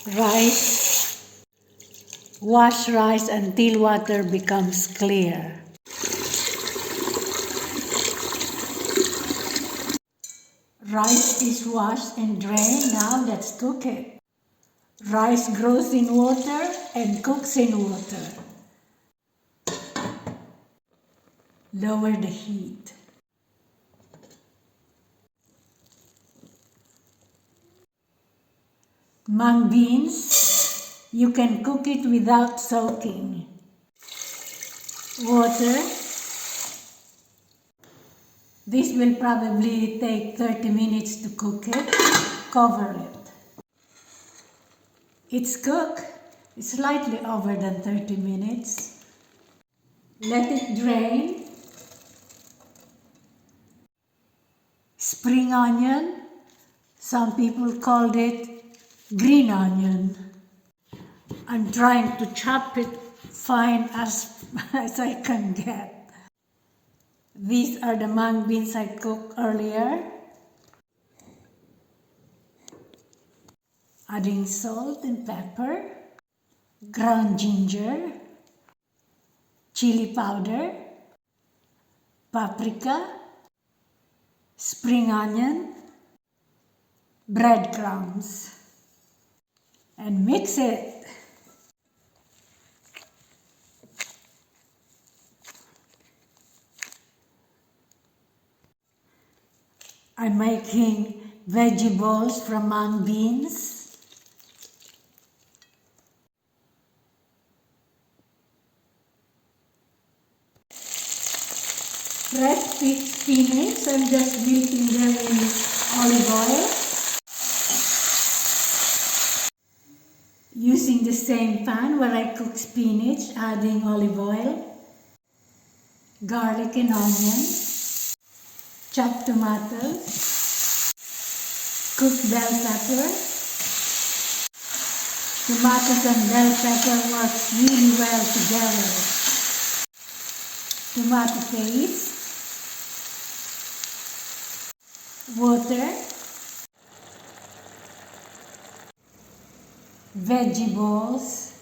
Rice. Wash rice until water becomes clear. Rice is washed and drained. Now let's cook it. Rice grows in water and cooks in water. Lower the heat. Mung beans, you can cook it without soaking. Water. This will probably take 30 minutes to cook it. Cover it. It's cooked. It's slightly over than 30 minutes. Let it drain. Spring onion. Some people called it green onion. I'm trying to chop it fine as I can get. These are the mung beans I cooked earlier. Adding salt and pepper, ground ginger, chili powder, paprika, spring onion, breadcrumbs, and mix it. I'm making veggie balls from mung beans. Fresh spinach, I'm just wilting them in olive oil. Using the same pan where I cook spinach, adding olive oil, garlic and onion, chopped tomatoes, cooked bell pepper. Tomatoes and bell pepper work really well together. Tomato paste, water, veggie balls,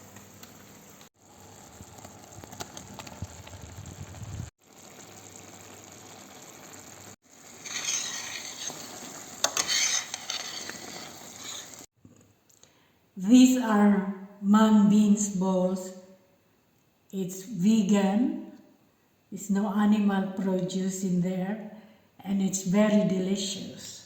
these are mung beans balls. It's vegan. There's no animal produce in there, and it's very delicious.